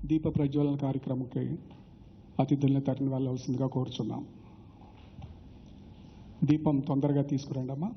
దీప ప్రజ్వలన కార్యక్రమంకి అతిథుల్ని తరలి వెళ్ళవలసిందిగా కోరుచున్నాం. దీపం తొందరగా తీసుకురండి అమ్మా.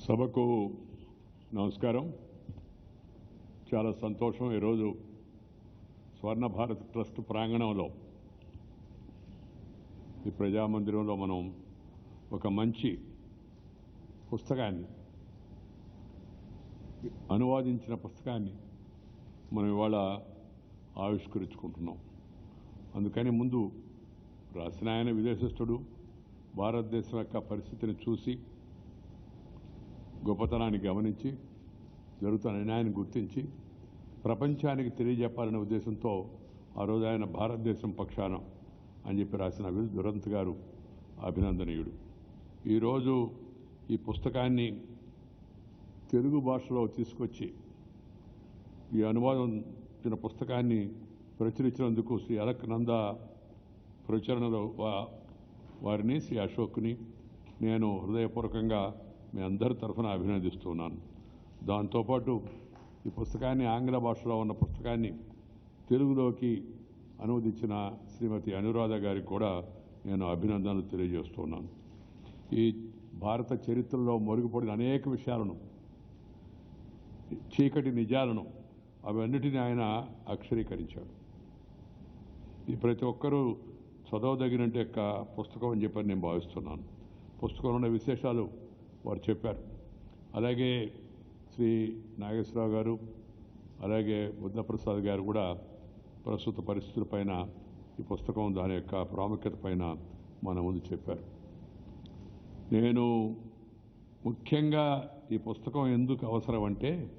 సభకు నమస్కారం. చాలా సంతోషం. ఈరోజు స్వర్ణ భారత్ ట్రస్ట్ ప్రాంగణంలో ఈ ప్రజామందిరంలో మనం ఒక మంచి పుస్తకాన్ని, అనువాదించిన పుస్తకాన్ని మనం ఇవాళ ఆవిష్కరించుకుంటున్నాం. అందుకని ముందు రాసిన ఆయన విదేశస్థుడు, భారతదేశం యొక్క పరిస్థితిని చూసి గొప్పతనాన్ని గమనించి జరుగుతున్న నిర్ణయాన్ని గుర్తించి ప్రపంచానికి తెలియజెప్పాలనే ఉద్దేశంతో ఆ రోజు ఆయన భారతదేశం పక్షాన అని చెప్పి రాసిన దురంత్ గారు అభినందనీయుడు. ఈరోజు ఈ పుస్తకాన్ని తెలుగు భాషలో తీసుకొచ్చి ఈ అనువాదించిన పుస్తకాన్ని ప్రచురించినందుకు శ్రీ అలక్ నంద ప్రచురణలో వారిని, శ్రీ అశోక్ని నేను హృదయపూర్వకంగా మీ అందరి తరఫున అభినందిస్తున్నాను. దాంతోపాటు ఈ పుస్తకాన్ని, ఆంగ్ల భాషలో ఉన్న పుస్తకాన్ని తెలుగులోకి అనువదించిన శ్రీమతి అనురాధ గారికి కూడా నేను అభినందనలు తెలియజేస్తున్నాను. ఈ భారత చరిత్రలో మరుగుపడిన అనేక విషయాలను, చీకటి నిజాలను, అవన్నిటిని ఆయన అక్షరీకరించాడు. ఈ ప్రతి ఒక్కరూ చదవదగినంటే యొక్క పుస్తకం అని చెప్పని నేను భావిస్తున్నాను. పుస్తకంలో ఉన్న విశేషాలు వారు చెప్పారు. అలాగే శ్రీ నాగేశ్వరరావు గారు, అలాగే బుద్ధప్రసాద్ గారు కూడా ప్రస్తుత పరిస్థితులపైన, ఈ పుస్తకం దాని యొక్క ప్రాముఖ్యత పైన మన ముందు చెప్పారు. నేను ముఖ్యంగా ఈ పుస్తకం ఎందుకు అవసరం అంటే,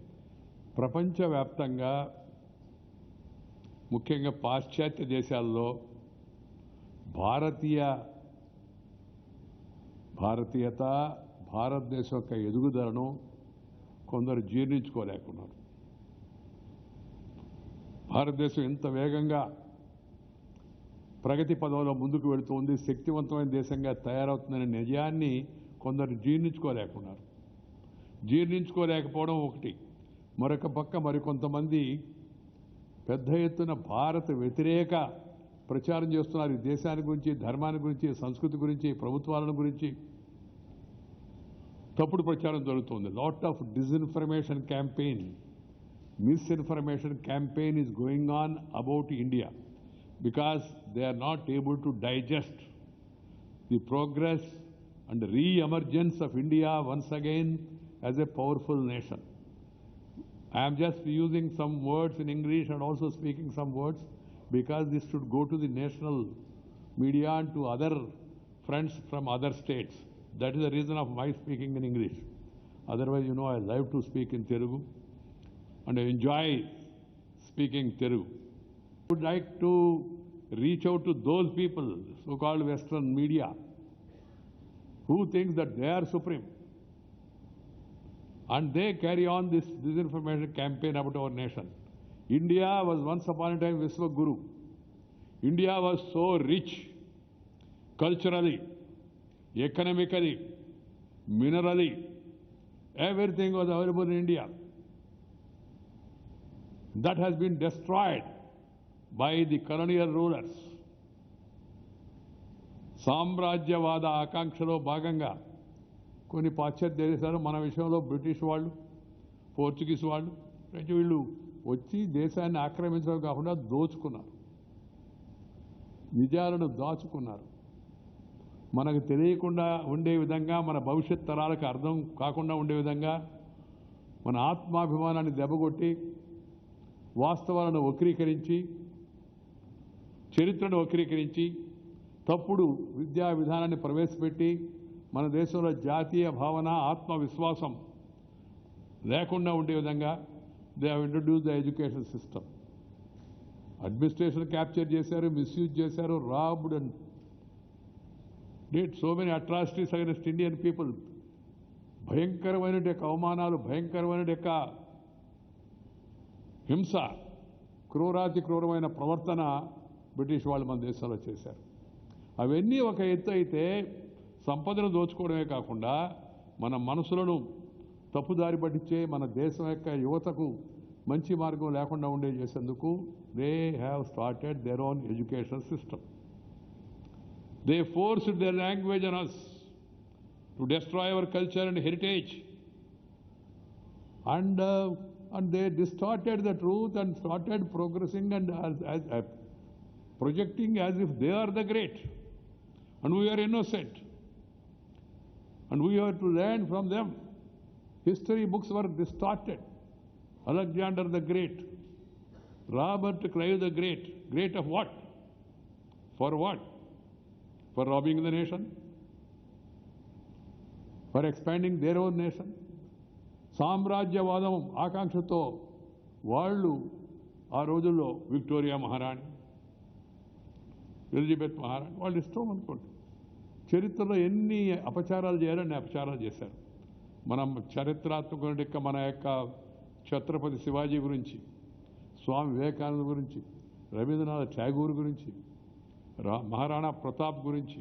ప్రపంచవ్యాప్తంగా ముఖ్యంగా పాశ్చాత్య దేశాల్లో భారతీయత, భారతదేశం యొక్క ఎదుగుదలను కొందరు జీర్ణించుకోలేకున్నారు. భారతదేశం ఎంత వేగంగా ప్రగతి పదంలో ముందుకు వెళుతుంది, శక్తివంతమైన దేశంగా తయారవుతుందనే నిజాన్ని కొందరు జీర్ణించుకోలేకున్నారు. జీర్ణించుకోలేకపోవడం ఒకటి. మరొక పక్క మరికొంతమంది పెద్ద ఎత్తున భారత వ్యతిరేక ప్రచారం చేస్తున్నారు. ఈ దేశాన్ని గురించి, ధర్మాన్ని గురించి, సంస్కృతి గురించి, ప్రభుత్వాలను గురించి తప్పుడు ప్రచారం జరుగుతుంది. Lot of disinformation campaign, misinformation campaign is going on about India because they are not able to digest the progress and reemergence of India once again as a powerful nation. I am just using some words in English and also speaking some words because this should go to the national media and to other friends from other states. That is the reason of my speaking in English. Otherwise, you know, I love to speak in Telugu and I enjoy speaking Telugu. I would like to reach out to those people, so-called Western media, who think that they are supreme. And they carry on this disinformation campaign about our nation. India was once upon a time Vishwaguru. India was so rich culturally, economically, minerally. Everything was available in India. That has been destroyed by the colonial rulers. సామ్రాజ్యవాద ఆకాంక్షలో భాగంగా కొన్ని పాశ్చాత్య దేశాలు మన విషయంలో British వాళ్ళు, Portuguese వాళ్ళు వీళ్ళు వచ్చి దేశాన్ని ఆక్రమించడం కాకుండా దోచుకున్నారు, నిజాలను దాచుకున్నారు. మనకు తెలియకుండా ఉండే విధంగా, మన భవిష్యత్ తరాలకు అర్థం కాకుండా ఉండే విధంగా మన ఆత్మాభిమానాన్ని దెబ్బకొట్టి, వాస్తవాలను వక్రీకరించి, చరిత్రను వక్రీకరించి, తప్పుడు విద్యా విధానాన్ని ప్రవేశపెట్టి మన దేశంలో జాతీయ భావన, ఆత్మవిశ్వాసం లేకుండా ఉండే విధంగా they have introduce the education system. Administration capture చేశారు, మిస్యూజ్ చేశారు, robbed and did so many atrocities against Indian people. భయంకరమైన అవమానాలు, భయంకరమైన హింస, క్రూరాతి క్రూరమైన ప్రవర్తన బ్రిటిష్ వాళ్ళు మన దేశంలో చేశారు. అవన్నీ ఒక ఎత్తు అయితే సంపదను దోచుకోవడమే కాకుండా మన మనసులను తప్పుదారి పట్టించే, మన దేశం యొక్క యువతకు మంచి మార్గం లేకుండా ఉండే చేసేందుకు they have started their own education system. They forced their language on us to destroy our culture and heritage. And they distorted the truth and started progressing and projecting as if they are the great. And we are innocent. And we have to learn from them. History books were distorted. Alexander the Great, Robert Clive the Great. Great of what? For what? For robbing the nation? For expanding their own nation? సామ్రాజ్యవాదం ఆకాంక్షతో వాళ్ళు ఆ రోజుల్లో Victoria మహారాణి, Elizabeth మహారాణి వాళ్ళు ఇష్టం అనుకోండి. చరిత్రలో ఎన్ని అపచారాలు చేయాలని అపచారాలు చేశారు. మనం చరిత్రాత్మక మన యొక్క ఛత్రపతి శివాజీ గురించి, స్వామి వివేకానంద గురించి, రవీంద్రనాథ్ ఠాగూర్ గురించి, మహారాణా ప్రతాప్ గురించి,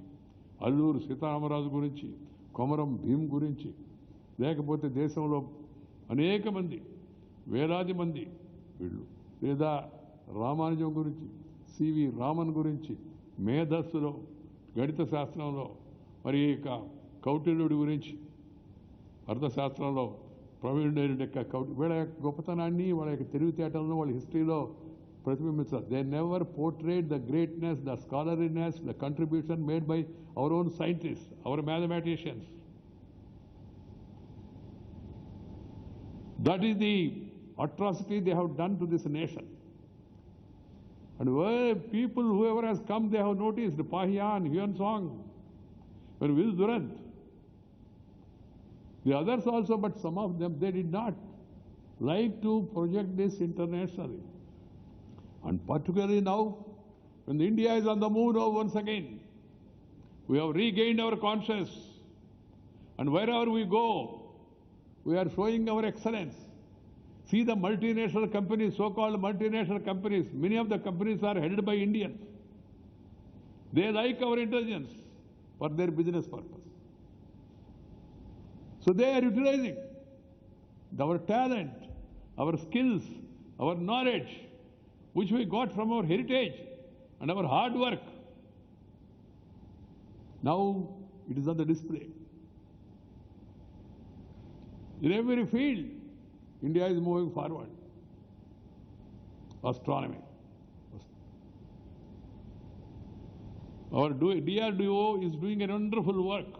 అల్లూరు సీతారామరాజు గురించి, కొమరం భీం గురించి, లేకపోతే దేశంలో అనేక మంది, వేలాది మంది వీళ్ళు, లేదా రామానుజం గురించి, సివి రామన్ గురించి, మేధస్సులో గణిత శాస్త్రంలో, మరి ఇక కౌటిల్యుడి గురించి అర్థశాస్త్రంలో ప్రవీణుడైన వీళ్ళ యొక్క గొప్పతనాన్ని, వాళ్ళ యొక్క తెలివితేటలను వాళ్ళ హిస్టరీలో ప్రతిబింబిస్తారు. They never portrayed the greatness, the scholarliness, the contribution made by our own scientists, our mathematicians. That is the atrocity they have done to this nation. And people, whoever has come, they have noticed Pahian, Huan Song, and Will Durant. The others also, but some of them, they did not like to project this internationally. And particularly now, when India is on the move now once again, we have regained our conscience. And wherever we go, we are showing our excellence. See the multinational companies, so-called multinational companies, many of the companies are headed by Indians. They like our intelligence for their business purpose. So they are utilizing our talent, our skills, our knowledge, which we got from our heritage and our hard work. Now it is on the display. In every field, India is moving forward. Astronomy. Our DRDO is doing a wonderful work.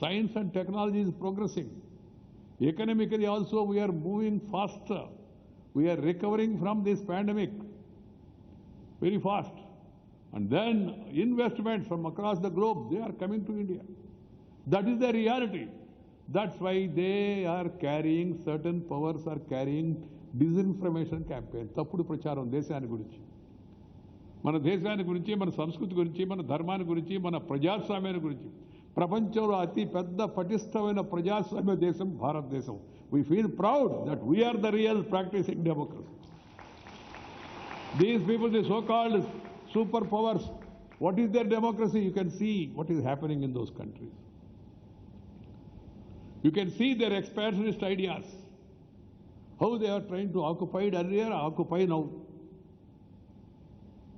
Science and technology is progressing. Economically also we are moving faster. We are recovering from this pandemic very fast. And then investments from across the globe, they are coming to India. That is the reality. That's why they are carrying, certain powers are carrying disinformation campaign. తప్పుడు ప్రచారం దేశాన్ని గురించి, మన దేశాన్ని గురించి, మన సంస్కృతి గురించి, మన ధర్మాన్ని గురించి, మన ప్రజాస్వామ్యాన్ని గురించి. ప్రపంచంలో అతి పెద్ద పటిష్టమైన ప్రజాస్వామ్య దేశం భారతదేశం. We feel proud that we are the real practicing democracy. These people, the so-called superpowers, what is their democracy? You can see what is happening in those countries. You can see their expansionist ideas, how they are trying to occupy earlier, occupy now.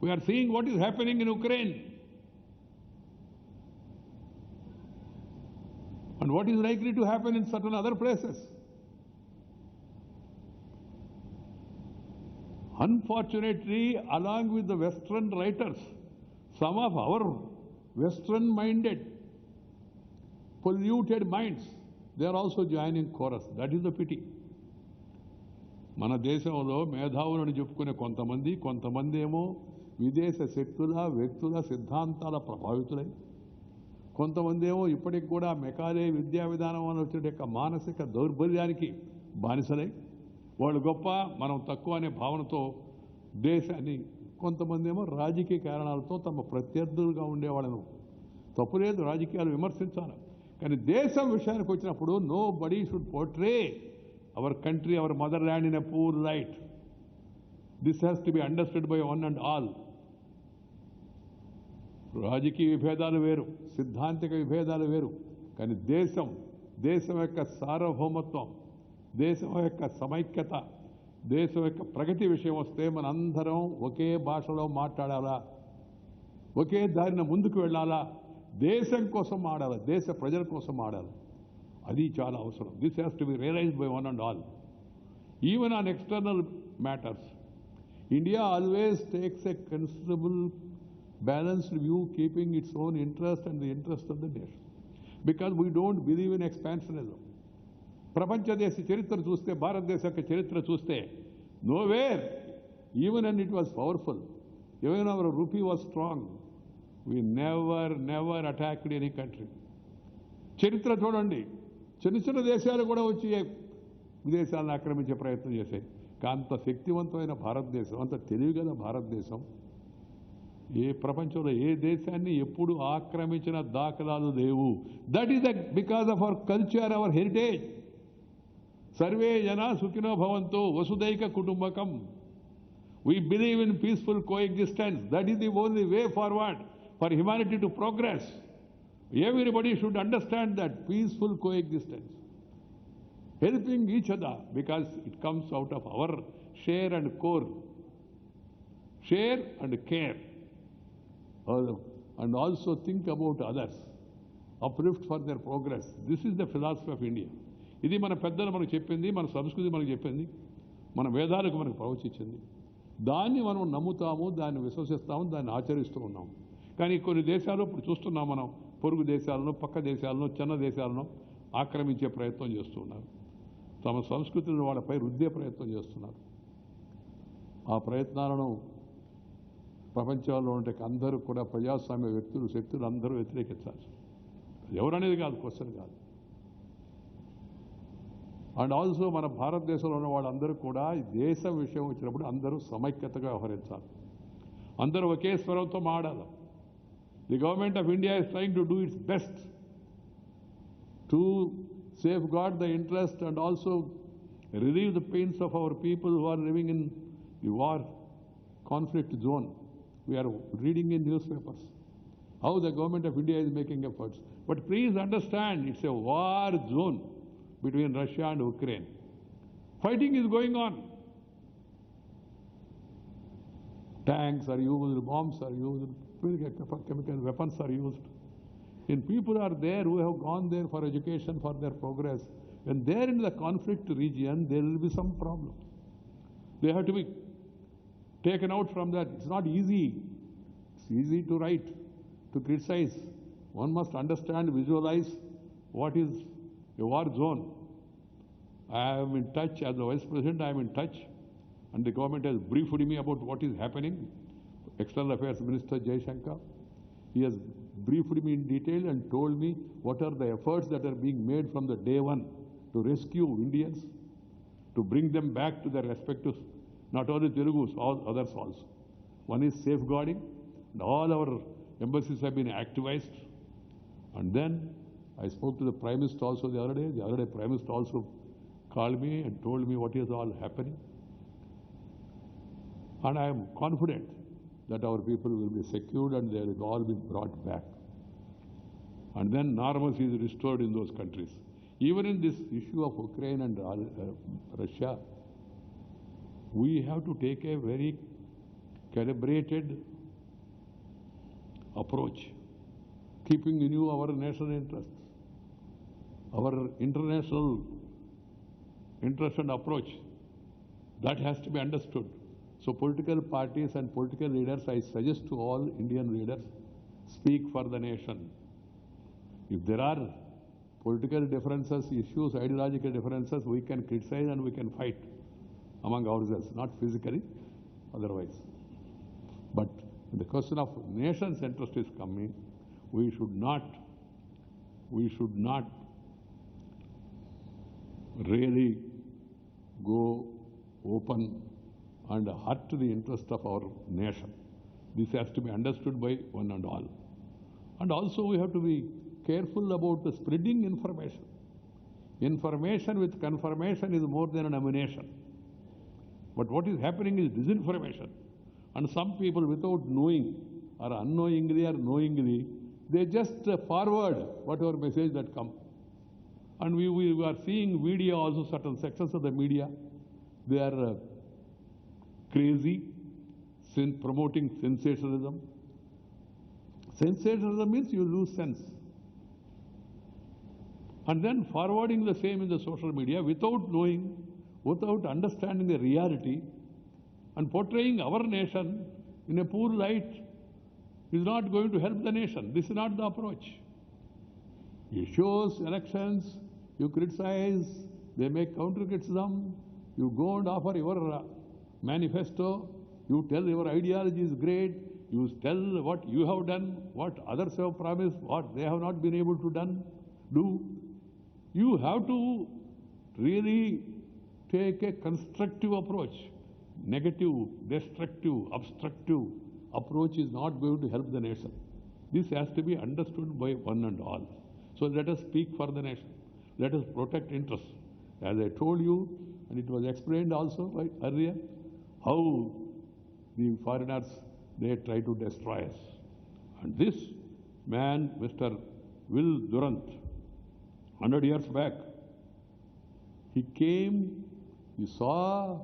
We are seeing what is happening in Ukraine. And what is likely to happen in certain other places. Unfortunately, along with the Western writers, some of our Western-minded, polluted minds, they are also joining chorus. That is the pity. మన దేశంలో మేధావులను చెప్పుకునే కొంతమంది ఏమో విదేశ శక్తుల వ్యక్తుల సిద్ధాంతాల ప్రభావితులై, కొంతమంది ఏమో ఇప్పటికి కూడా మెకాలే విద్యా విధానం అని వచ్చిన యొక్క మానసిక దౌర్బల్యానికి బానిసలై, వాళ్ళు గొప్ప మనం తక్కువ అనే భావనతో దేశాన్ని, కొంతమంది ఏమో రాజకీయ కారణాలతో తమ ప్రత్యర్థులుగా ఉండేవాళ్ళను, తప్పులేదు రాజకీయాలు విమర్శించాలి, కానీ దేశం విషయానికి వచ్చినప్పుడు nobody should portray our country, our motherland in a poor light. This has to be understood by one and all. రాజకీయ విభేదాలు వేరు, సిద్ధాంతిక విభేదాలు వేరు, కానీ దేశం యొక్క సార్వభౌమత్వం, దేశం యొక్క సమైక్యత, దేశం యొక్క ప్రగతి విషయం వస్తే మనందరం ఒకే భాషలో మాట్లాడాలా, ఒకే దారిన ముందుకు వెళ్ళాలా, దేశం కోసం ఆడాలి, దేశ ప్రజల కోసం ఆడాలి. అది చాలా అవసరం. This has to be realised by one and all. Even on external matters, India always takes a considerable balanced view, keeping its own interest and the interest of the nation. Because we don't believe in expansionism. ప్రపంచ దేశ చరిత్ర చూస్తే, భారతదేశ యొక్క చరిత్ర చూస్తే, nowhere, even when it was powerful, even our rupee was strong, we never attacked any country. చరిత్ర చూడండి, చిన్న దేశాలు కూడా వచ్చి విదేశాలను ఆక్రమించే ప్రయత్నం చేశాయి. అంత శక్తివంతమైన భారతదేశం, అంత తెలివిగల భారతదేశం ఏ ప్రపంచంలో ఏ దేశాన్ని ఎప్పుడు ఆక్రమించిన దాఖలాలు లేవు. That is because of our culture, our heritage. సర్వే జనా సుఖినో భవంతు, వసుదైక కుటుంబకం. We believe in peaceful coexistence. That is the only way forward for humanity to progress. Everybody should understand that peaceful coexistence, helping each other, because it comes out of our share and core, share and care. And also think about others, uplift for their progress. This is the philosophy of India. ఇది మన పెద్దలు మనకు చెప్పింది, మన సంస్కృతి మనకు చెప్పింది, మన వేదాలకు మనకు ప్రవచించింది. దాన్ని మనం నమ్ముతాము, దాన్ని విశ్వసిస్తాము, దాన్ని ఆచరిస్తూ ఉన్నాము. కానీ కొన్ని దేశాలు ఇప్పుడు చూస్తున్నాం మనం, పొరుగు దేశాలను, పక్క దేశాలను, చిన్న దేశాలను ఆక్రమించే ప్రయత్నం చేస్తూ ఉన్నారు. తమ సంస్కృతిని వాళ్ళపై రుద్దే ప్రయత్నం చేస్తున్నారు. ఆ ప్రయత్నాలను ప్రపంచంలో ఉంటే అందరూ కూడా ప్రజాస్వామ్య వ్యక్తులు, శక్తులు అందరూ వ్యతిరేకించాలి. ఎవరనేది కాదు, క్వశ్చన్ కాదు. అండ్ ఆల్సో మన భారతదేశంలో ఉన్న వాళ్ళందరూ కూడా దేశం విషయం వచ్చినప్పుడు అందరూ సమైక్యతగా వ్యవహరించాలి, అందరూ ఒకే స్వరంతో మాట్లాడాలి. The government of India is trying to do it's best to safeguard the interest and also relieve the pains of our people who are living in the war conflict zone. We are reading in newspapers how the government of India is making efforts. But please understand, it's a war zone between Russia and Ukraine. Fighting is going on. Tanks are used, bombs are used, chemical weapons are used. And people are there who have gone there for education, for their progress. When they are in the conflict region, there will be some problem. They have to be taken out from that. It's not easy. It's easy to write, to criticize. One must understand, visualize what is a war zone. I am in touch, as the Vice President, I am in touch, and the government has briefed me about what is happening. External Affairs Minister Jaishankar, he has briefed me in detail and told me what are the efforts that are being made from the day one to rescue Indians, to bring them back to their respective, not only Telugus, all others also. One is safeguarding, and all our embassies have been activized. And then I spoke to the Prime Minister also the other day. The other day Prime Minister also called me and told me what is all happening. And I am confident that our people will be secured and they will all be brought back. And then normalcy is restored in those countries. Even in this issue of Ukraine and Russia, we have to take a very calibrated approach, keeping in view our national interests, our international interest and approach. That has to be understood. So political parties and political leaders, I suggest to all Indian leaders, speak for the nation. If there are political differences, issues, ideological differences, we can criticize and we can fight among ourselves, not physically, otherwise. But when the question of nation's interest is coming, we should not really go open and hurt the interest of our nation. This has to be understood by one and all. And also we have to be careful about the spreading information. Information with confirmation is more than an ammunition. But what is happening is disinformation. And some people, without knowing or unknowingly or knowingly, they just forward whatever message that comes. And we are seeing media also, certain sections of the media, they are crazy, promoting sensationalism. Sensationalism means you lose sense. And then forwarding the same in the social media without knowing, without understanding the reality, and portraying our nation in a poor light is not going to help the nation. This is not the approach. You shows elections, you criticize, they make counter-criticism, you go and offer your manifesto, you tell your ideology is great, you tell what you have done, what others have promised, what they have not been able to do. You have to really take a constructive approach. Negative, destructive, obstructive approach is not going to help the nation. This has to be understood by one and all. So let us speak for the nation. Let us protect interests. As I told you, and it was explained also by earlier, how the foreigners, they try to destroy us. And this man, Mr. Will Durant, 100 years back, he came, he saw,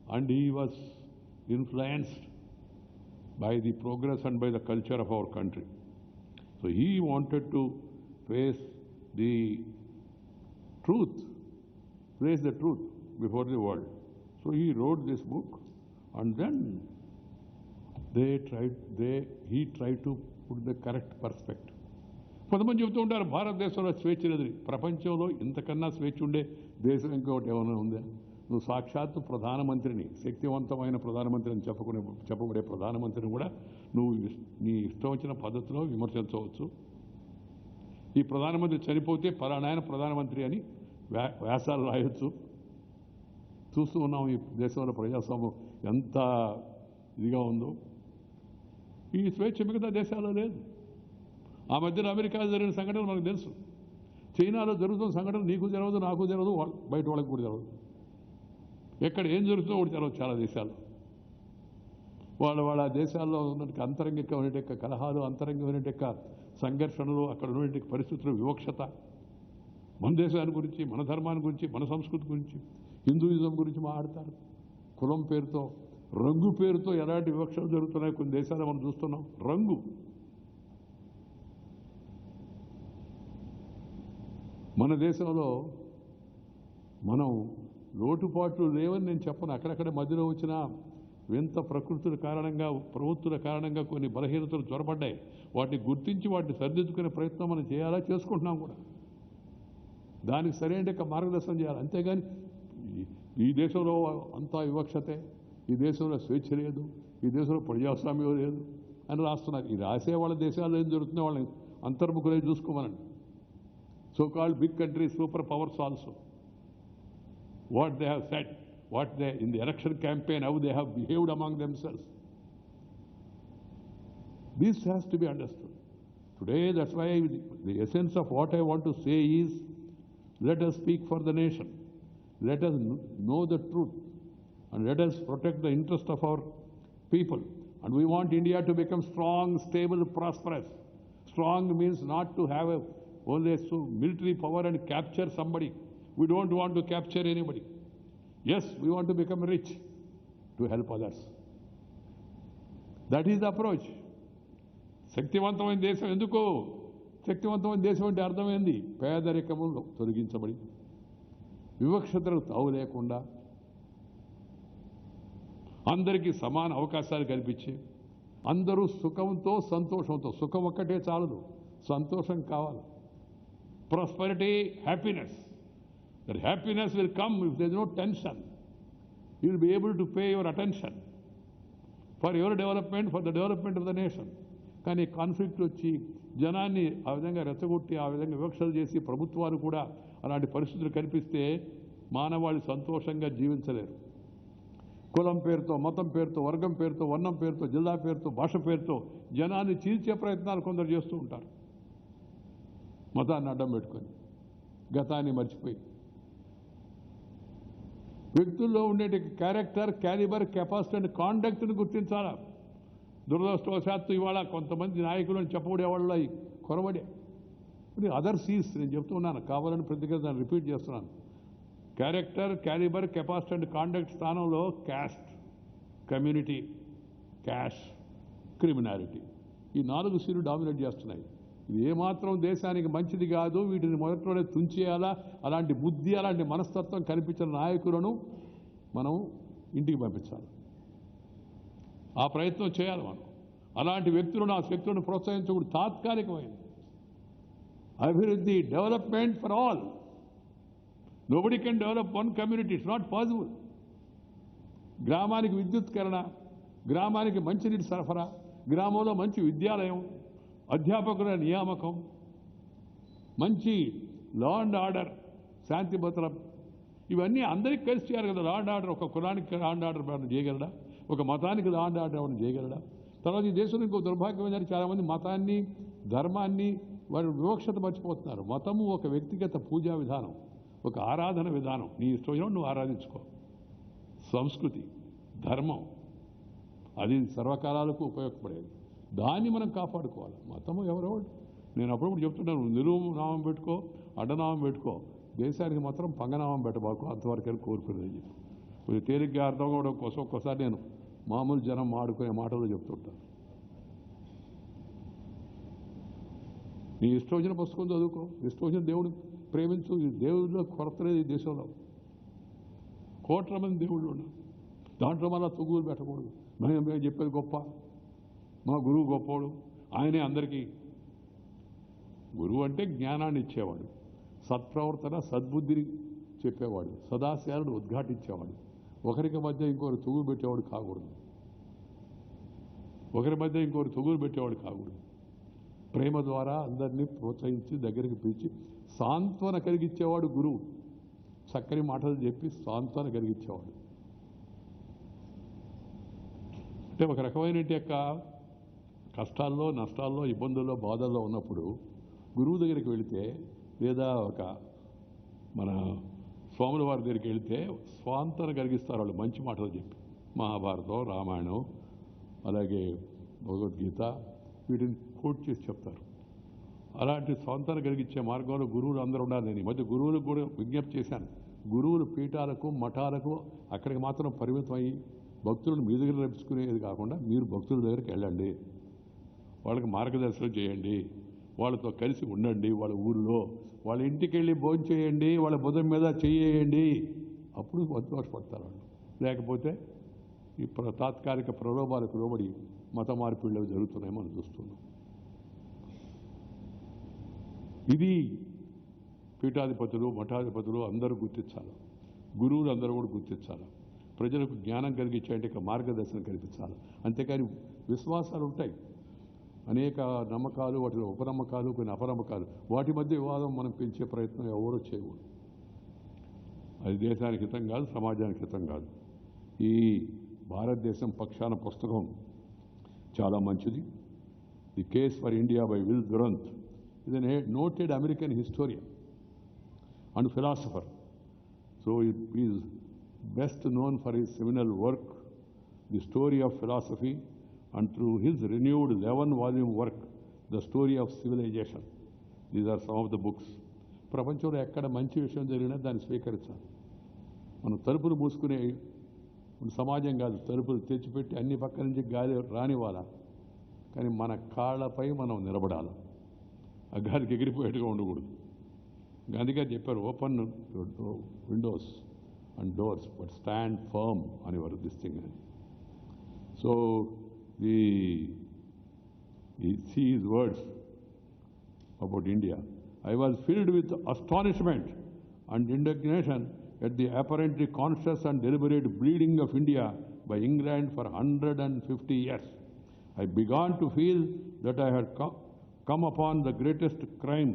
and he was influenced by the progress and by the culture of our country. So he wanted to face the truth before the world. So he wrote this book, and then he tried to put the correct perspective. కొంతమంది చెబుతూ ఉంటారు భారతదేశంలో స్వేచ్ఛ లేదు. ప్రపంచంలో ఇంతకన్నా స్వేచ్ఛ ఉండే దేశం ఇంకొకటి ఏమైనా ఉందా? నువ్వు సాక్షాత్తు ప్రధానమంత్రిని, శక్తివంతమైన ప్రధానమంత్రి అని చెప్పబడే ప్రధానమంత్రిని కూడా నువ్వు నీ ఇష్టం వచ్చిన పద్ధతిలో విమర్శించవచ్చు. ఈ ప్రధానమంత్రి చనిపోతే పలానాయన ప్రధానమంత్రి అని వ్యాసాలు రాయొచ్చు. చూస్తూ ఉన్నాం ఈ దేశంలో ప్రజాస్వామ్యం ఎంత ఇదిగా ఉందో. ఈ స్వేచ్ఛ మిగతా దేశాల్లో లేదు. ఆ మధ్యన అమెరికాలో జరిగిన సంఘటనలు మనకు తెలుసు. చైనాలో జరుగుతున్న సంఘటనలు నీకు జరగదు, నాకు జరగదు, బయట వాళ్ళకి కూడా జరగదు. ఎక్కడ ఏం జరుగుతుందో ఒకటి జరగదు చాలా దేశాల్లో. వాళ్ళ దేశాల్లో ఉన్నట్టు అంతరంగికమైన కలహాలు, అంతరంగమైన సంఘర్షణలు, అక్కడ ఉన్నటువంటి పరిస్థితులు, వివక్షత, మన దేశాన్ని గురించి, మన ధర్మాన్ని గురించి, మన సంస్కృతి గురించి, హిందూయిజం గురించి మాట్లాడతారు. కులం పేరుతో, రంగు పేరుతో ఎలాంటి వివక్షలు జరుగుతున్నాయి కొన్ని దేశాలు మనం చూస్తున్నాం. రంగు, మన దేశంలో మనం లోటుపాట్లు లేవని నేను చెప్పను. అక్కడక్కడ మధ్యలో వచ్చిన వింత ప్రవృత్తుల కారణంగా కొన్ని బలహీనతలు చొరబడ్డాయి. వాటిని గుర్తించి వాటిని సరిదిద్దుకునే ప్రయత్నం మనం చేయాలా, చేసుకుంటున్నాం కూడా. దానికి సరైన మార్గదర్శనం చేయాలి. అంతేగాని ఈ దేశంలో అంతా వివక్షతే, ఈ దేశంలో స్వేచ్ఛ లేదు, ఈ దేశంలో ప్రజాస్వామ్యం లేదు అని రాస్తున్నారు. ఈ రాసే వాళ్ళ దేశాల్లో ఏం జరుగుతుందో వాళ్ళని అంతర్ముఖులై చూసుకోమనండి. So-called big countries, superpowers also. What they have said, in the election campaign, how they have behaved among themselves. This has to be understood. Today, that's why the essence of what I want to say is, let us speak for the nation. Let us know the truth. And let us protect the interest of our people. And we want India to become strong, stable, prosperous. Strong means not to have only military power and capture somebody. We don't want to capture anybody. Yes, we want to become rich to help others. That is the approach. శక్తివంతమైన దేశం ఎందుకు? శక్తివంతమైన దేశం అంటే అర్థమైంది పేదరికములో తొలగించబడి వివక్షతలకు తావు లేకుండా అందరికీ సమాన అవకాశాలు కల్పించి అందరూ సుఖంతో సంతోషంతో, సుఖం ఒక్కటే చాలదు, సంతోషం కావాలి. Prosperity, happiness. That happiness will come if there is no tension. You will be able to pay your attention for your development, for the development of the nation. కానీ కాన్ఫ్లిక్ట్ వచ్చి జనాన్ని ఆ విధంగా రెచ్చగొట్టి ఆ విధంగా వివక్షలు చేసి ప్రభుత్వాలు కూడా అలాంటి పరిస్థితులు కల్పిస్తే మానవాళి సంతోషంగా జీవించలేరు. కులం పేరుతో, మతం పేరుతో, వర్గం పేరుతో, వర్ణం పేరుతో, జిల్లా పేరుతో, భాష పేరుతో జనాన్ని చీల్చే ప్రయత్నాలు కొందరు చేస్తూ ఉంటారు. మతాన్ని అడ్డం పెట్టుకొని, గతాన్ని మర్చిపోయి. వ్యక్తుల్లో ఉండే క్యారెక్టర్, క్యాలిబర్, కెపాసిటీ అండ్ కాండక్ట్ని గుర్తించాలా. దురదృష్టవశాత్తు ఇవాళ కొంతమంది నాయకులను చెప్పబడేవాళ్ళ కొరబడే అదర్ సీస్. నేను చెప్తున్నాను, కావాలని ప్రతిగా దాన్ని రిపీట్ చేస్తున్నాను. Character, calibre, capacity and conduct స్థానంలో క్యాస్ట్, కమ్యూనిటీ, క్యాష్, క్రిమినాలిటీ, ఈ 4 సీలు డామినేట్ చేస్తున్నాయి. ఇది ఏమాత్రం దేశానికి మంచిది కాదు. వీటిని మొదట్లోనే తుంచేయాలా. అలాంటి బుద్ధి, అలాంటి మనస్తత్వం కనిపించిన నాయకులను మనం ఇంటికి పంపించాలి. ఆ ప్రయత్నం చేయాలి మనం. అలాంటి వ్యక్తులను, ఆ శక్తులను ప్రోత్సహించకూడదు. తాత్కాలికమైంది అభివృద్ధి, development for all. Nobody can develop one community, it's not possible. గ్రామానికి విద్యుత్కరణ, గ్రామానికి మంచినీటి సరఫరా, గ్రామంలో మంచి విద్యాలయం, అధ్యాపకుల నియామకం, మంచి లా అండ్ ఆర్డర్, శాంతి భద్రత, ఇవన్నీ అందరికీ కలిసి చేయాలి కదా. లా అండ్ ఆర్డర్, ఒక కులానికి లా అండ్ ఆర్డర్ ఏమైనా చేయగలడా? ఒక మతానికి లా అండ్ ఆర్డర్ ఏమైనా చేయగలడా? తర్వాత ఈ దేశంలో ఇంకో దుర్భాగ్యం ఏంటంటే చాలామంది మతాన్ని, ధర్మాన్ని వారు వివక్షత మర్చిపోతున్నారు. మతము ఒక వ్యక్తిగత పూజా విధానం, ఒక ఆరాధన విధానం. నీ ఇష్టం నువ్వు ఆరాధించుకో. సంస్కృతి, ధర్మం అది సర్వకాలాలకు ఉపయోగపడేది. దాన్ని మనం కాపాడుకోవాలి. మతము ఎవరో, నేను అప్పుడప్పుడు చెప్తున్నాను, నిలువు నామం పెట్టుకో, అడ్డనామం పెట్టుకో, దేశానికి మాత్రం పంగనామం పెట్టబాకు, అంతవరకైనా కోరుకునేది చెప్పి కొంచెం తేలిగ్గా అర్థం అవడం కోసం ఒక్కోసారి నేను మామూలు జనం ఆడుకునే మాటలు చెప్తుంటాను. నీ ఇష్టం వచ్చిన పుస్తకం చదువుకో, ఇష్టం వచ్చిన దేవుడు ప్రేమించు. ఈ దేవుడిలో కొరత లేదు ఈ దేశంలో. కోట్ల మంది దేవుళ్ళు ఉన్నారు. దాంట్లో మళ్ళా తుగులు పెట్టకూడదు. మేము చెప్పేది గొప్ప, మా గురువు గొప్పవాడు, ఆయనే అందరికీ. గురువు అంటే జ్ఞానాన్ని ఇచ్చేవాడు, సత్ప్రవర్తన, సద్బుద్ధిని చెప్పేవాడు, సదాశయాలను ఉద్ఘాటించేవాడు. ఒకరికి మధ్య ఇంకొకరు తుగులు పెట్టేవాడు కాకూడదు. ఒకరి మధ్య ఇంకొకరు తుగులు పెట్టేవాడు కాకూడదు. ప్రేమ ద్వారా అందరినీ ప్రోత్సహించి దగ్గరికి పిలిచి సాంత్వన కలిగించేవాడు గురువు. చక్కని మాటలు చెప్పి సాంత్వన కలిగించేవాడు. అంటే ఒక రకమైన యొక్క కష్టాల్లో, నష్టాల్లో, ఇబ్బందుల్లో, బాధల్లో ఉన్నప్పుడు గురువు దగ్గరికి వెళితే, లేదా ఒక మన స్వాముల వారి దగ్గరికి వెళితే స్వాంతన కలిగిస్తారు వాళ్ళు మంచి మాటలు చెప్పి. మహాభారతం, రామాయణం, అలాగే భగవద్గీత వీటిని కోట్ చేసి చెప్తారు. అలాంటి స్వాంతన కలిగించే మార్గంలో గురువులు అందరూ ఉండాలి. నేను ఈ మధ్య గురువులకు కూడా విజ్ఞప్తి చేశాను. గురువులు పీఠాలకు, మఠాలకు అక్కడికి మాత్రం పరిమితం అయ్యి భక్తులను మీ దగ్గర రప్పించుకునేది కాకుండా మీరు భక్తుల దగ్గరికి వెళ్ళండి, వాళ్ళకి మార్గదర్శనం చేయండి, వాళ్ళతో కలిసి ఉండండి. వాళ్ళ ఊళ్ళో వాళ్ళ ఇంటికి వెళ్ళి భోజనం చేయండి, వాళ్ళ బుధం మీద చేయండి. అప్పుడు సంతోషపడతారు వాళ్ళు. లేకపోతే ఈ తాత్కాలిక ప్రలోభాలకు లోబడి మత మార్పిళ్ళు జరుగుతున్నాయి మనం చూస్తున్నాం. ఇది పీఠాధిపతులు, మఠాధిపతులు అందరూ గుర్తించాలి. గురువులు అందరూ కూడా గుర్తించాలి. ప్రజలకు జ్ఞానం కలిగించాలంటే ఇక మార్గదర్శనం కల్పించాలి. అంతేకాని విశ్వాసాలు ఉంటాయి, అనేక నమ్మకాలు, వాటిలో ఉపనమ్మకాలు, కొన్ని అపనమ్మకాలు, వాటి మధ్య వివాదం మనం పెంచే ప్రయత్నం ఎవరూ చేయకూడదు. అది దేశానికి హితం కాదు, సమాజానికి హితం కాదు. ఈ భారతదేశం పక్షాన పుస్తకం చాలా మంచిది. The case for India by Will Durant is a noted American historian and philosopher. So he is best known for his seminal work, the story of philosophy, and through his renewed 11-volume work, the story of civilization. These are some of the books. ప్రపంచంలో ఎక్కడ మంచి విషయం జరిగినా దాన్ని స్వీకరించాలి. మనం తలుపులు మూసుకునే సమాజం కాదు, తలుపులు తెచ్చిపెట్టి అన్ని పక్కల నుంచి గాలి రానివ్వాలా, కానీ మన కాళ్ళపై మనం నిలబడాలి, ఆ గాలికి ఎగిరిపోయేట్టుగా ఉండకూడదు. అందుకే చెప్పారు, open windows and doors but stand firm అనేవారు this thing. So see his words about India. I was filled with astonishment and indignation at the apparently conscious and deliberate bleeding of India by England for 150 years. I began to feel that I had come upon the greatest crime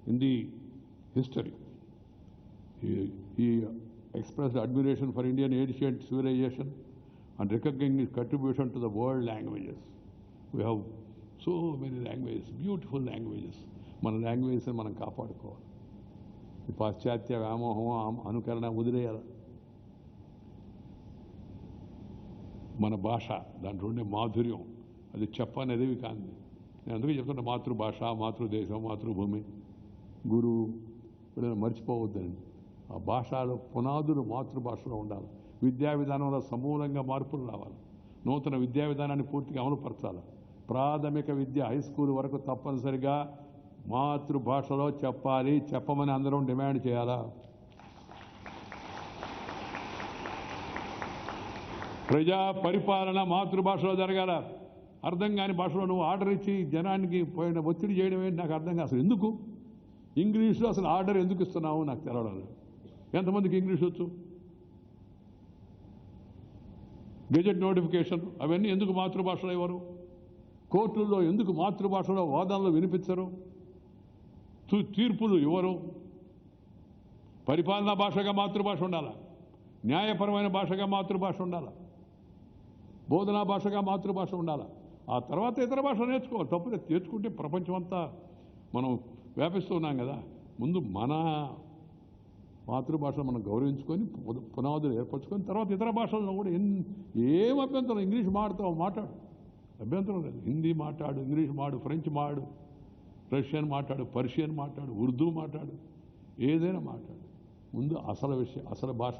in the history. He expressed admiration for Indian ancient civilization and recognizing its contribution to the world languages. We have so many languages, beautiful languages. మన languages మనం కాపాడుకోవాలి. ఈ పాశ్చాత్య వ్యామోహం అనుకరణ వదిలేయాలి. మన భాష దాంట్లో ఉండే మాధుర్యం అది చెప్పనేది కాదు. నేను అందుకే చెప్తున్నా, మాతృభాష, మాతృదేశం, మాతృభూమి, గురువు వీళ్ళని మర్చిపోవద్దని. ఆ భాషలో పునాదులు మాతృభాషలో ఉండాలి. విద్యా విధానంలో సమూలంగా మార్పులు రావాలి. నూతన విద్యా విధానాన్ని పూర్తిగా అమలుపరచాలి. ప్రాథమిక విద్య హై స్కూల్ వరకు తప్పనిసరిగా మాతృభాషలో చెప్పాలి, చెప్పమని అందరం డిమాండ్ చేయాలా. ప్రజా పరిపాలన మాతృభాషలో జరగాల. అర్థం కాని భాషలో నువ్వు ఆర్డర్ ఇచ్చి జనానికి పోయిన ఒత్తిడి చేయడం ఏంటి నాకు అర్థం కాదు. అసలు ఎందుకు ఇంగ్లీష్లో అసలు ఆర్డర్ ఎందుకు ఇస్తున్నావు నాకు తెలవడం. ఎంతమందికి ఇంగ్లీష్ వచ్చు? గెజెట్ నోటిఫికేషన్ అవన్నీ ఎందుకు మాతృభాషలో ఇవ్వరు? కోర్టుల్లో ఎందుకు మాతృభాషలో వాదనలు వినిపించరు? తీర్పులు ఇవ్వరు? పరిపాలనా భాషగా మాతృభాష ఉండాలా, న్యాయపరమైన భాషగా మాతృభాష ఉండాలా, బోధనా భాషగా మాతృభాష ఉండాలా. ఆ తర్వాత ఇతర భాష నేర్చుకోవాలి. తప్పుదే నేర్చుకుంటే ప్రపంచం అంతా మనం వ్యాపిస్తున్నాం కదా. ముందు మన మాతృభాషను మనం గౌరవించుకొని పునాదులు ఏర్పరచుకొని తర్వాత ఇతర భాషల్లో కూడా ఏం అభ్యంతరం. ఇంగ్లీష్ మాట్లాడు, అభ్యంతరం లేదు. హిందీ మాట్లాడు, ఇంగ్లీష్ మాట్లాడు, ఫ్రెంచ్ మాట్లాడు, రష్యన్ మాట్లాడు, పర్షియన్ మాట్లాడు, ఉర్దూ మాట్లాడు, ఏదైనా మాట్లాడు. ముందు అసలు విషయం, అసలు భాష,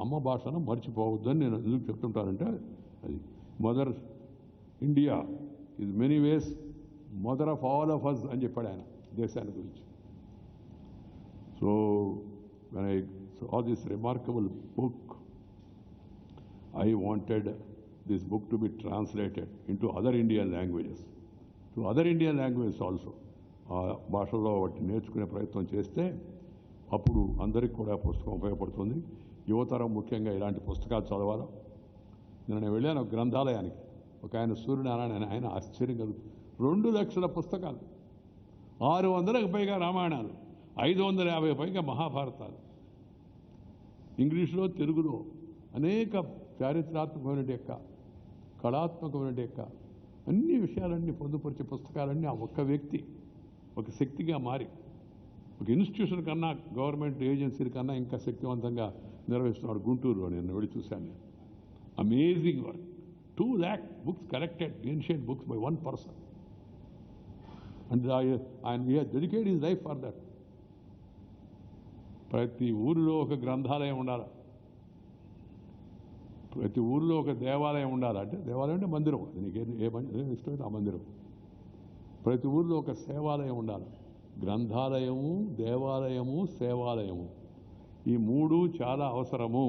అమ్మ భాషను మర్చిపోవద్దని నేను ఎందుకు చెప్తుంటానంటే, అది mother India is many ways mother of all of us అని చెప్పాడు ఆయన దేశాన్ని గురించి. So when I saw this remarkable book, I wanted this book to be translated into other Indian languages, also. భాషలో వాటిని నేర్చుకునే ప్రయత్నం చేస్తే అప్పుడు అందరికీ కూడా పుస్తకం ఉపయోగపడుతుంది. యువతరం ముఖ్యంగా ఇలాంటి పుస్తకాలు చదవాలి. నేను వెళ్ళాను గ్రంథాలయానికి. ఒక ఆయన సూర్యనారాయణ, ఆయన ఆశ్చర్యం కలుగుతుంది. 2 లక్షల పుస్తకాలు, 600కు పైగా రామాయణాలు, 550 పైగా మహాభారతాలు, ఇంగ్లీష్లో తెలుగులో అనేక చారిత్రాత్మకమైన కళాత్మకమైన అన్ని విషయాలన్నీ పొందుపరిచే పుస్తకాలన్నీ ఆ ఒక్క వ్యక్తి ఒక శక్తిగా మారి ఒక ఇన్స్టిట్యూషన్ కన్నా గవర్నమెంట్ ఏజెన్సీల కన్నా ఇంకా శక్తివంతంగా నిర్వహిస్తున్నాడు. గుంటూరులో నేను వెళ్ళి చూశాను. Amazing work. 2 lakh books collected, ancient books by one person. And he has dedicated his life for that. ప్రతి ఊరిలో ఒక గ్రంథాలయం ఉండాలి, ప్రతి ఊరిలో ఒక దేవాలయం ఉండాలి. అంటే దేవాలయం అంటే మందిరం, అది నీకు ఏ ఇష్టమైతే ఆ మందిరం. ప్రతి ఊరిలో ఒక సేవాలయం ఉండాలి. గ్రంథాలయము, దేవాలయము, సేవాలయము, ఈ 3 చాలా అవసరము.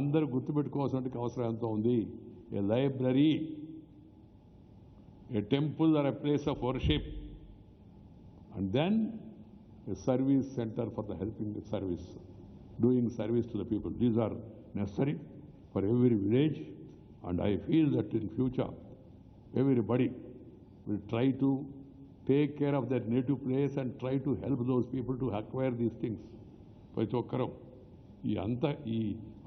అందరూ గుర్తుపెట్టుకోవాల్సిన అవసరం ఎంతో ఉంది. A library, a temple or a place of worship, and then a service center for the helping the service, doing service to the people. These are necessary for every village, and I feel that in future everybody will try to take care of their native place and try to help those people to acquire these things. ప్రతి ఒక్కరూ ఈ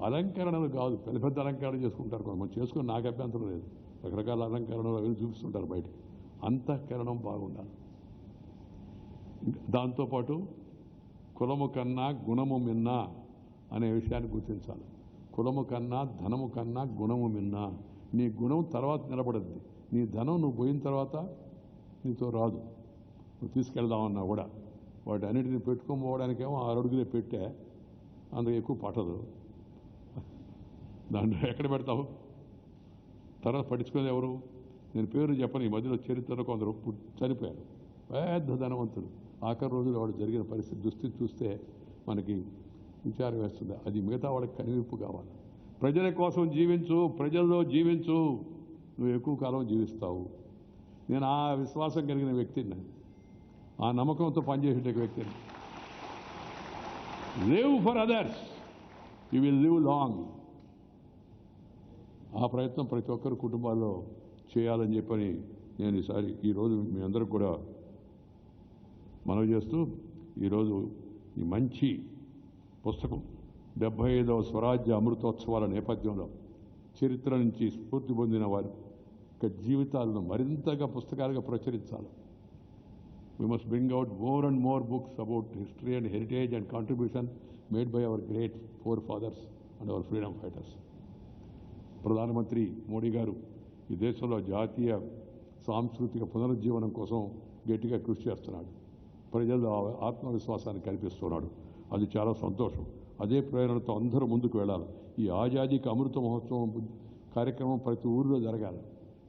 అలంకరణలు కాదు, పెద్ద అలంకరణ చేసుకుంటారు. కొంతమంది చేసుకుని నాకు అభ్యంతరం లేదు. రకరకాల అలంకరణలు అవి చూపిస్తుంటారు బయటికి. అంతఃకరణం బాగుండాలి. దాంతోపాటు కులము కన్నా గుణము మిన్న అనే విషయాన్ని గుర్తించాలి. కులము కన్నా ధనము కన్నా గుణము మిన్నా. నీ గుణం తర్వాత నిలబడద్ది, నీ ధనం నువ్వు పోయిన తర్వాత నీతో రాదు. నువ్వు తీసుకెళ్దామన్నా కూడా వాటి అన్నిటిని పెట్టుకోపోవడానికేమో 6 అడుగులే పెట్టే, అందుకు ఎక్కువ పట్టదు. దాంట్లో ఎక్కడ పెడతావు? తర్వాత పట్టించుకునేది ఎవరు? నేను పేరు చెప్పను, ఈ మధ్యలో చరిత్రలో కొందరు చనిపోయారు, పెద్ద ధనవంతులు. ఆఖరి రోజులు వాడు జరిగిన పరిస్థితి దుస్థితి చూస్తే మనకి విచారం వేస్తుంది. అది మిగతా వాళ్ళకి కనివిప్పు కావాలి. ప్రజల కోసం జీవించు, ప్రజల్లో జీవించు, నువ్వు ఎక్కువ కాలం జీవిస్తావు. నేను ఆ విశ్వాసం కలిగిన వ్యక్తిని, ఆ నమ్మకంతో పనిచేసే వ్యక్తిని. Live for others, you will live long. ఆ ప్రయత్నం ప్రతి ఒక్కరు కుటుంబాల్లో చేయాలని చెప్పని నేను ఈరోజు మీ అందరికి కూడా మనవి చేస్తూ, ఈరోజు ఈ మంచి పుస్తకం 75వ స్వరాజ్య అమృతోత్సవాల నేపథ్యంలో చరిత్ర నుంచి స్ఫూర్తి పొందిన వారి యొక్క జీవితాలను మరింతగా పుస్తకాలుగా ప్రచురించాలి. We must bring out more and more books about history and heritage and contribution made by our great forefathers and our freedom fighters. ప్రధానమంత్రి మోడీ గారు ఈ దేశంలో జాతీయ సాంస్కృతిక పునరుజ్జీవనం కోసం గట్టిగా కృషి చేస్తున్నాడు. ప్రజల్లో ఆత్మవిశ్వాసాన్ని కల్పిస్తున్నాడు. అది చాలా సంతోషం. అదే ప్రేరణతో అందరూ ముందుకు వెళ్ళాలి. ఈ ఆజాదీకి అమృత మహోత్సవం కార్యక్రమం ప్రతి ఊరిలో జరగాలి,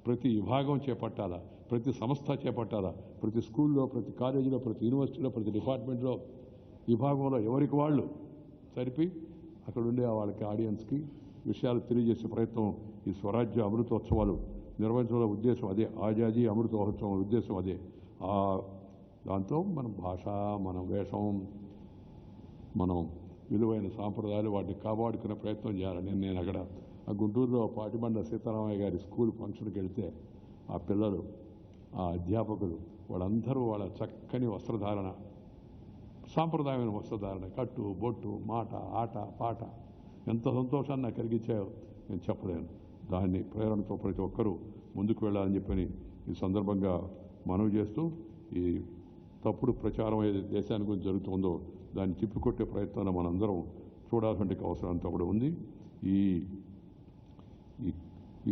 ప్రతి విభాగం చేపట్టాలా, ప్రతి సంస్థ చేపట్టాలా, ప్రతి స్కూల్లో, ప్రతి కాలేజీలో, ప్రతి యూనివర్సిటీలో, ప్రతి డిపార్ట్మెంట్లో, విభాగంలో ఎవరికి వాళ్ళు సరిపి అక్కడ ఉండే వాళ్ళకి ఆడియన్స్కి విషయాలు తెలియజేసే ప్రయత్నం ఈ స్వరాజ్య అమృతోత్సవాలు నిర్వహించడం ఉద్దేశం అదే. ఆజాదీ అమృత మహోత్సవం ఉద్దేశం అదే. దాంతో మన భాష, మన వేషం, మనం విలువైన సాంప్రదాయాలు వాటిని కాపాడుకునే ప్రయత్నం చేయాలని నేను అక్కడ ఆ గుంటూరులో పాటిబండ సీతారామయ్య గారి స్కూల్ ఫంక్షన్కి వెళ్తే ఆ పిల్లలు, ఆ అధ్యాపకులు వాళ్ళందరూ వాళ్ళ చక్కని వస్త్రధారణ, సాంప్రదాయమైన వస్త్రధారణ, కట్టు బొట్టు, మాట, ఆట పాట ఎంత సంతోషాన్ని నాకు కలిగించాయో నేను చెప్పలేను. దాన్ని ప్రేరణతో ప్రతి ఒక్కరూ ముందుకు వెళ్ళాలని చెప్పని ఈ సందర్భంగా మనవి చేస్తూ, ఈ తప్పుడు ప్రచారం ఏదైతే దేశానికి గురించి జరుగుతుందో దాన్ని తిప్పికొట్టే ప్రయత్నంలో మనందరం చూడాల్సిన అవసరం అంతా కూడా ఉంది.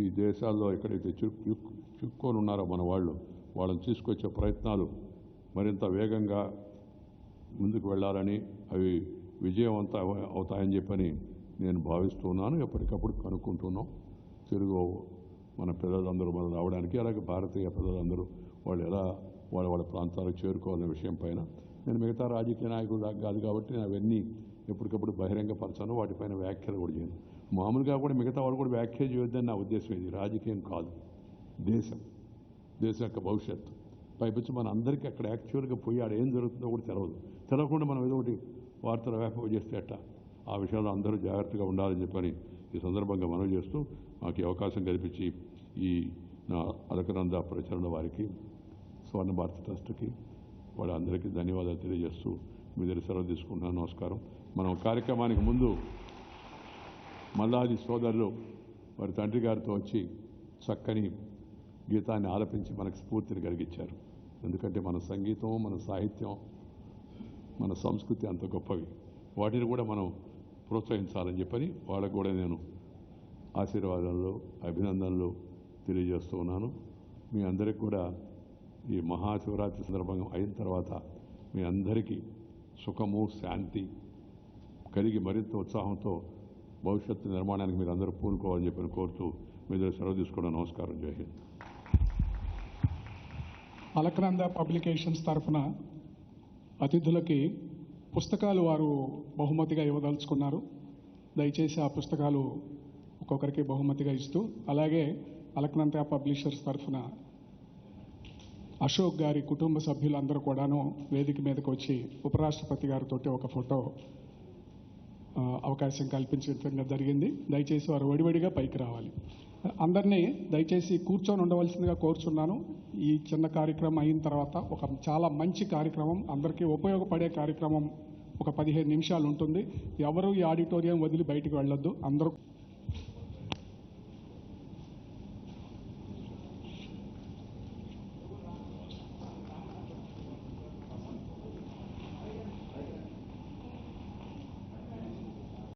ఈ దేశాల్లో ఎక్కడైతే చిక్కుకొని ఉన్నారో మన వాళ్ళని తీసుకొచ్చే ప్రయత్నాలు మరింత వేగంగా ముందుకు వెళ్ళాలని, అవి విజయవంతం అవుతాయని చెప్పని నేను భావిస్తున్నాను. ఎప్పటికప్పుడు కనుక్కుంటున్నాం. తెలుగు మన పిల్లలందరూ మనం రావడానికి, అలాగే భారతీయ పిల్లలందరూ వాళ్ళు ఎలా వాళ్ళ ప్రాంతాలకు చేరుకోవాలనే విషయం పైన నేను మిగతా రాజకీయ నాయకులు కాదు కాబట్టి నేను అవన్నీ ఎప్పటికప్పుడు బహిరంగపరచాను, వాటిపైన వ్యాఖ్యలు కూడా చేయను. మామూలుగా కూడా మిగతా వాళ్ళు కూడా వ్యాఖ్య చేయొద్దని నా ఉద్దేశం. ఇది రాజకీయం కాదు, దేశం యొక్క భవిష్యత్తు. పైపించి మన అందరికీ అక్కడ యాక్చువల్గా పోయి ఆడ ఏం జరుగుతుందో కూడా తెలవకుండా మనం ఏదో ఒకటి వార్తలు వ్యాపకం చేస్తే అట్ట. ఆ విషయంలో అందరూ జాగ్రత్తగా ఉండాలని చెప్పని ఈ సందర్భంగా మనవి చేస్తూ, మాకు ఈ అవకాశం కల్పించి ఈ నా అలకనంద ప్రచురణ వారికి, స్వర్ణ భారత ట్రస్ట్కి, వాళ్ళందరికీ ధన్యవాదాలు తెలియజేస్తూ మీ దగ్గర సెలవు తీసుకుంటున్నాను. నమస్కారం. మనం కార్యక్రమానికి ముందు మల్లాది సోదరులు వారి తండ్రి గారితో వచ్చి చక్కని గీతాన్ని ఆలపించి మనకు స్ఫూర్తిని కలిగించారు. ఎందుకంటే మన సంగీతం, మన సాహిత్యం, మన సంస్కృతి అంత గొప్పవి. వాటిని కూడా మనం ప్రోత్సహించాలని చెప్పని వాళ్ళకు కూడా నేను ఆశీర్వాదాలు, అభినందనలు తెలియజేస్తూ ఉన్నాను. మీ అందరికీ కూడా ఈ మహాశివరాత్రి సందర్భంగా అయిన తర్వాత మీ అందరికీ సుఖము, శాంతి కలిగి మరింత ఉత్సాహంతో భవిష్యత్తు నిర్మాణానికి మీరు అందరూ పూనుకోవాలని చెప్పని కోరుతూ మీ దగ్గర సెలవు తీసుకోవడం. నమస్కారం. జై హింద్. అలకనంద పబ్లికేషన్స్ తరఫున అతిథులకి పుస్తకాలు వారు బహుమతిగా ఇవ్వదలుచుకున్నారు. దయచేసి ఆ పుస్తకాలు ఒక్కొక్కరికి బహుమతిగా ఇస్తూ, అలాగే అలకనంద పబ్లిషర్స్ తరఫున అశోక్ గారి కుటుంబ సభ్యులందరూ కూడాను వేదిక మీదకి వచ్చి ఉపరాష్ట్రపతి గారితో ఒక ఫోటో అవకాశం కల్పించడం జరిగింది. దయచేసి వారు వడివడిగా పైకి రావాలి. అందరినీ దయచేసి కూర్చొని ఉండవలసిందిగా కోరుచున్నాను. ఈ చిన్న కార్యక్రమం అయిన తర్వాత ఒక చాలా మంచి కార్యక్రమం, అందరికీ ఉపయోగపడే కార్యక్రమం ఒక 15 నిమిషాలు ఉంటుంది. ఎవరు ఈ ఆడిటోరియం వదిలి బయటికి వెళ్ళొద్దు. అందరూ